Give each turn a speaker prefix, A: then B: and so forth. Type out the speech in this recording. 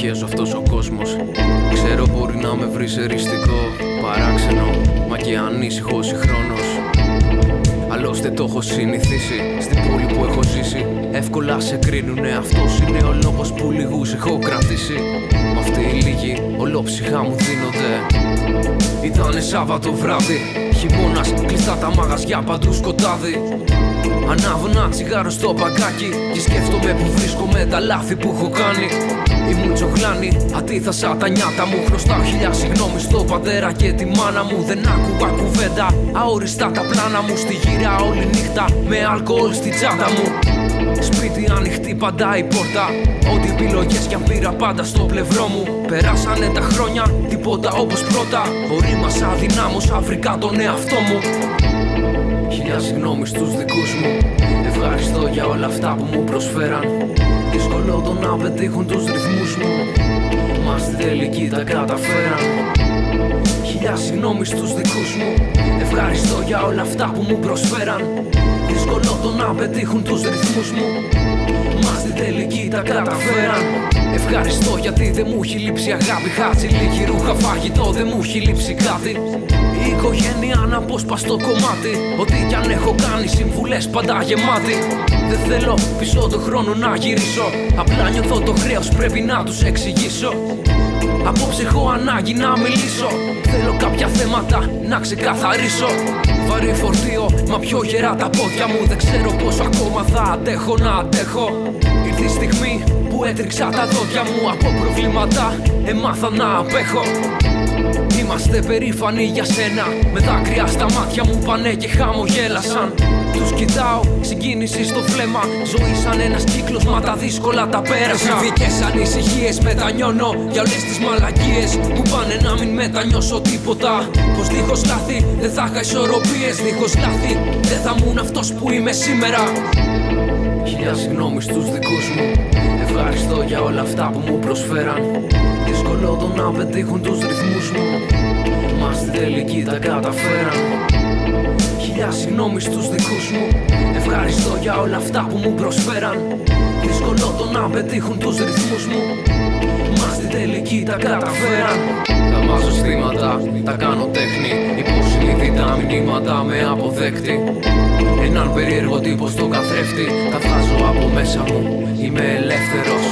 A: Αγγιέζω αυτός ο κόσμος. Ξέρω μπορεί να με βρεις εριστικό, παράξενο, μα και ανήσυχο συγχρόνως. Άλλωστε το έχω συνηθίσει στην πόλη που έχω ζήσει. Εύκολα σε κρίνουνε, αυτός είναι ο λόγος που λίγους έχω κρατήσει. Μ' αυτοί οι λίγοι ολόψυχα μου δίνονται. Ήτανε Σάββατο βράδυ, χειμώνας, κλειστά τα μαγαζιά, παντού σκοτάδι. Ανάβω ένα τσιγάρο στο παγκάκι και σκέφτομαι που βρίσκομαι, τα λάθη που έχω κάνει. Ήμουν τσογλάνη, αντίθασα τα νιάτα μου. Χρωστάω χιλιά συγγνώμη στον πατέρα και τη μάνα μου. Δεν άκουγα κουβέντα, αόριστα τα πλάνα μου. Στη γύρα όλη νύχτα, με αλκοόλ στη τσάντα μου. Σπίτι ανοιχτή πάντα η πόρτα. Ό,τι επιλογές κι αν πήρα πάντα στο πλευρό μου. Περάσανε τα χρόνια, τίποτα όπως πρώτα. Ορίμασα, αδυνάμωσα, βρήκα τον εαυτό μου. Χιλιά συγγνώμη στους δικούς μου. Ευχαριστώ για όλα αυτά που μου προσφέραν. Δύσκολο το να πετύχουν τους ρυθμούς μου, μα στην τελική τα καταφέραν. Χιλιά συγγνώμη στους δικούς μου. Ευχαριστώ για όλα αυτά που μου προσφέραν. Δύσκολο το να πετύχουν τους ρυθμούς μου, μα στην τελική τα καταφέραν. Ευχαριστώ γιατί δεν μου έχει λείψει αγάπη. Χάτσι, λίγη ρούχα, φαγητό, δεν μου έχει λείψει κάτι. Η οικογένεια αναπόσπαστο κομμάτι. Ό,τι κι αν έχω κάνει, συμβουλές πάντα γεμάτη. Δεν θέλω πίσω το χρόνο να γυρίσω. Απλά νιώθω το χρέος, πρέπει να τους εξηγήσω. Απόψε έχω ανάγκη να μιλήσω. Θέλω κάποια θέματα να ξεκαθαρίσω. Βαρύ φορτίο, μα πιο γερά τα πόδια μου. Δεν ξέρω πόσο ακόμα θα αντέχω να αντέχω. Ήρθε η στιγμή που έτριξα τα δόντια μου. Από προβλήματα έμαθα να απέχω. Είμαστε περήφανοι για σένα. Με δάκρυα στα μάτια μου πάνε και χαμογέλασαν. Τους κοιτάω, συγκίνηση στο βλέμμα. Ζωή σαν ένας κύκλος, μα τα δύσκολα τα πέρασα. Εφηβικές ανησυχίες μετανιώνω για όλες τις μαλακίες που πάνε να μην μετανιώσω τίποτα. Πως δίχως λάθη δεν θα είχα ισορροπίες. Δίχως λάθη δεν θα ήμουν αυτός που είμαι σήμερα. Χιλιά συγγνώμη στους δικούς μου. Ευχαριστώ για όλα αυτά που μου προσφέραν. Δύσκολο το να πετύχουν τους ρυθμούς μου, μα στην τελική τα καταφέραν. Χιλιά συγγνώμη στους δικούς μου. Ευχαριστώ για όλα αυτά που μου προσφέραν. Δύσκολο το να πετύχουν τους ρυθμούς μου, μα στην τελική τα καταφέραν. Τα μάζω στήματα, τα κάνω τέχνη. Υποσυνείδητα μηνύματα με αποδέκτη. Έναν περίεργο τύπο στον καθρέφτη. Τα βγάζω από μέσα μου, είμαι ελεύθερος.